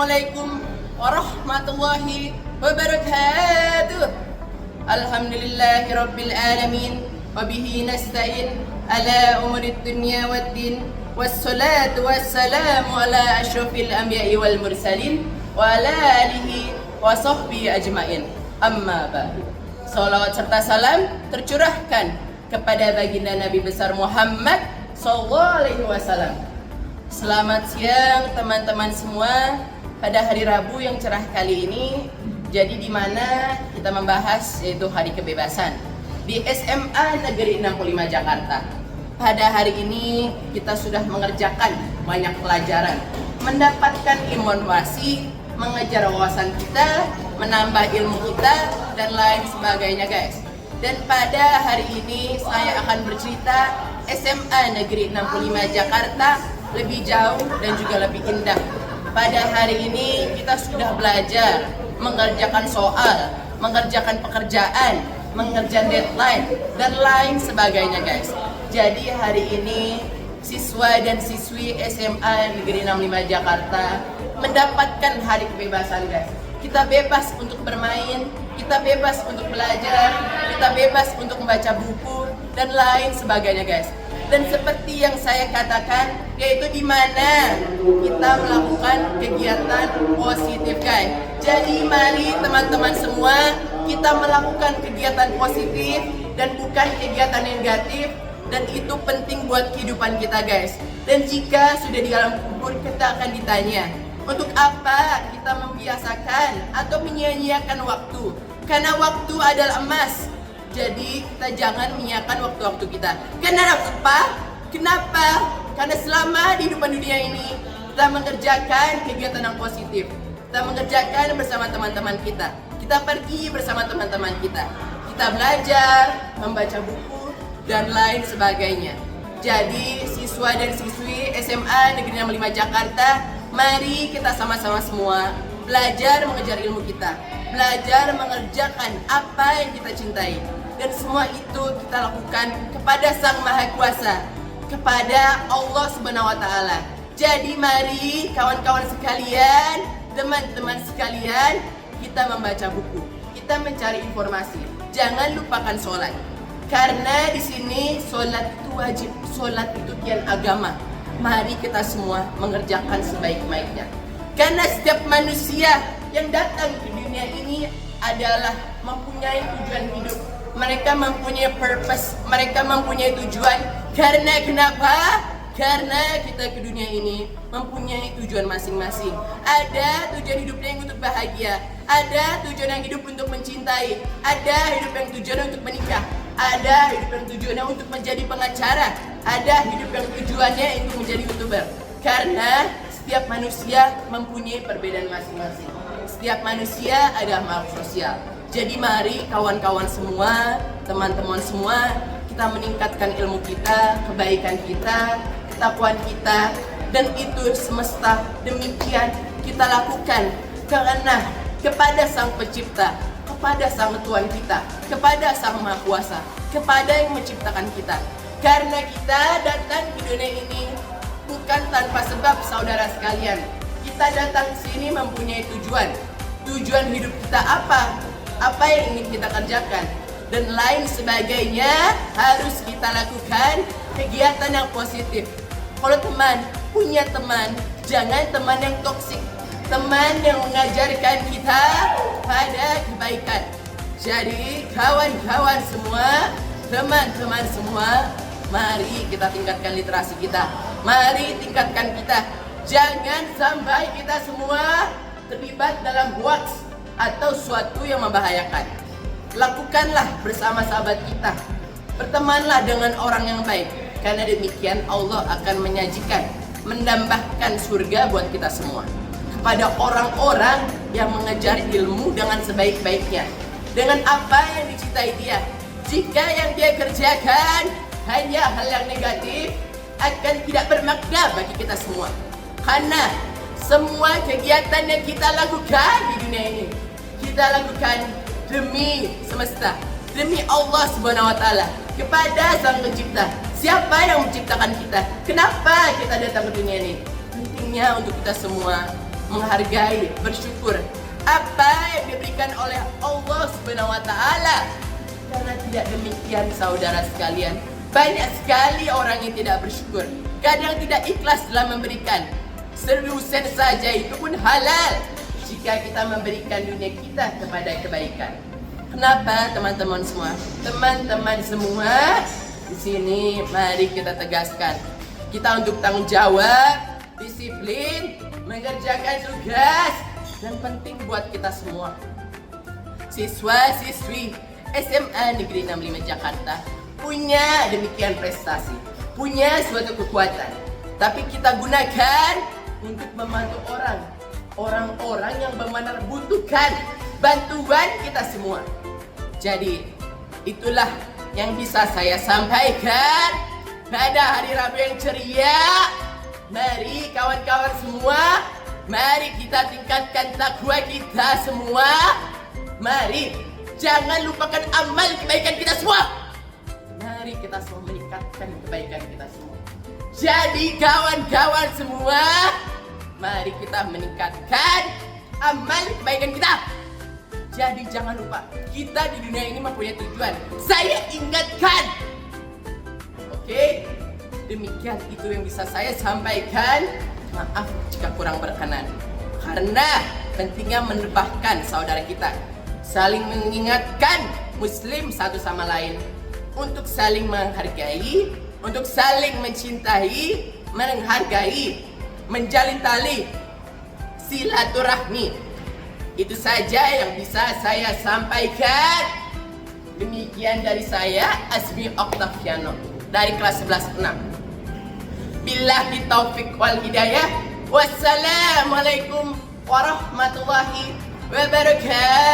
Assalamualaikum warahmatullahi wabarakatuh. Alhamdulillahi rabbil alamin wabihi nasta'in ala umurid dunya waddin wassalatu wassalamu ala asyrafil anbiya'i wal mursalin wa ala alihi wa sahbihi ajmain. Amma ba'du. Salawat serta salam tercurahkan kepada baginda Nabi besar Muhammad sallallahu alaihi wasallam. Selamat siang teman-teman semua. Pada hari Rabu yang cerah kali ini, jadi di mana kita membahas yaitu Hari Kebebasan di SMA Negeri 65 Jakarta. Pada hari ini kita sudah mengerjakan banyak pelajaran, mendapatkan informasi, mengejar wawasan kita, menambah ilmu kita, dan lain sebagainya guys. Dan pada hari ini saya akan bercerita SMA Negeri 65 Jakarta lebih jauh dan juga lebih indah. Pada hari ini kita sudah belajar mengerjakan soal, mengerjakan pekerjaan, mengerjakan deadline, dan lain sebagainya guys. Jadi hari ini siswa dan siswi SMA Negeri 65 Jakarta mendapatkan hari kebebasan guys. Kita bebas untuk bermain, kita bebas untuk belajar, kita bebas untuk membaca buku, dan lain sebagainya guys. Dan seperti yang saya katakan, yaitu di mana kita melakukan kegiatan positif guys. Jadi mari teman-teman semua kita melakukan kegiatan positif dan bukan kegiatan negatif, dan itu penting buat kehidupan kita guys. Dan jika sudah di alam kubur kita akan ditanya, untuk apa kita membiasakan atau menyia-nyiakan waktu? Karena waktu adalah emas. Jadi kita jangan menyiakan waktu-waktu kita. Kenapa? Karena selama di kehidupan dunia ini kita mengerjakan kegiatan yang positif. Kita mengerjakan bersama teman-teman kita. Kita pergi bersama teman-teman kita. Kita belajar, membaca buku, dan lain sebagainya. Jadi siswa dan siswi SMA Negeri 65 Jakarta, mari kita sama-sama semua belajar mengejar ilmu kita. Belajar mengerjakan apa yang kita cintai. Dan semua itu kita lakukan kepada Sang Maha Kuasa, kepada Allah Subhanahu wa Ta'ala. Jadi mari kawan-kawan sekalian, teman-teman sekalian, kita membaca buku, kita mencari informasi. Jangan lupakan sholat, karena di sini sholat itu wajib, sholat itu kian agama. Mari kita semua mengerjakan sebaik-baiknya. Karena setiap manusia yang datang ke dunia ini adalah mempunyai tujuan hidup. Mereka mempunyai purpose, mereka mempunyai tujuan. Karena kenapa? Karena kita ke dunia ini mempunyai tujuan masing-masing. Ada tujuan hidupnya yang untuk bahagia, ada tujuan yang hidup untuk mencintai, ada hidup yang tujuan untuk menikah, ada hidup yang tujuannya untuk menjadi pengacara, ada hidup yang tujuannya untuk menjadi YouTuber. Karena setiap manusia mempunyai perbedaan masing-masing. Setiap manusia adalah makhluk sosial. Jadi mari kawan-kawan semua, teman-teman semua, kita meningkatkan ilmu kita, kebaikan kita, ketakwaan kita, dan itu semesta demikian kita lakukan karena kepada Sang Pencipta, kepada Sang Tuhan kita, kepada Sang Maha Kuasa, kepada yang menciptakan kita. Karena kita datang ke dunia ini bukan tanpa sebab saudara sekalian. Kita datang ke sini mempunyai tujuan. Tujuan hidup kita apa? Apa yang ingin kita kerjakan, dan lain sebagainya harus kita lakukan kegiatan yang positif. Kalau teman, punya teman, jangan teman yang toksik, teman yang mengajarkan kita pada kebaikan. Jadi kawan-kawan semua, teman-teman semua, mari kita tingkatkan literasi kita, mari tingkatkan kita. Jangan sampai kita semua terlibat dalam hoax atau suatu yang membahayakan. Lakukanlah bersama sahabat kita, bertemanlah dengan orang yang baik, karena demikian Allah akan menyajikan, mendambahkan surga buat kita semua. Kepada orang-orang yang mengejar ilmu dengan sebaik-baiknya, dengan apa yang dicintai dia. Jika yang dia kerjakan hanya hal yang negatif, akan tidak bermakna bagi kita semua. Karena semua kegiatan yang kita lakukan di dunia ini, kita lakukan demi semesta, demi Allah Subhanahu wa Ta'ala, kepada Sang Pencipta. Siapa yang menciptakan kita? Kenapa kita datang ke dunia ini? Pentingnya untuk kita semua menghargai, bersyukur apa yang diberikan oleh Allah Subhanahu wa taala. Karena tidak demikian saudara sekalian, banyak sekali orang yang tidak bersyukur, kadang tidak ikhlas dalam memberikan. 1 sen saja itu pun halal jika kita memberikan dunia kita kepada kebaikan. Kenapa teman-teman semua? Teman-teman semua di sini mari kita tegaskan, kita untuk tanggung jawab, disiplin, mengerjakan tugas, dan penting buat kita semua. Siswa-siswi SMA Negeri 65 Jakarta punya demikian prestasi, punya suatu kekuatan, tapi kita gunakan untuk membantu orang-orang yang benar-benar butuhkan bantuan kita semua. Jadi itulah yang bisa saya sampaikan pada hari Rabu yang ceria. Mari kawan-kawan semua, mari kita tingkatkan takwa kita semua. Mari jangan lupakan amal kebaikan kita semua. Mari kita semua meningkatkan kebaikan kita semua. Jadi kawan-kawan semua, mari kita meningkatkan amal kebaikan kita. Jadi jangan lupa, kita di dunia ini mempunyai tujuan. Saya ingatkan. Oke, demikian itu yang bisa saya sampaikan. Maaf jika kurang berkenan. Karena pentingnya menebahkan saudara kita, saling mengingatkan muslim satu sama lain, untuk saling menghargai, untuk saling mencintai, menghargai, menjalin tali silaturahmi. Itu saja yang bisa saya sampaikan. Demikian dari saya, Asmi Octaviano dari kelas 11-6. Billahi taufik wal hidayah. Wassalamualaikum warahmatullahi wabarakatuh.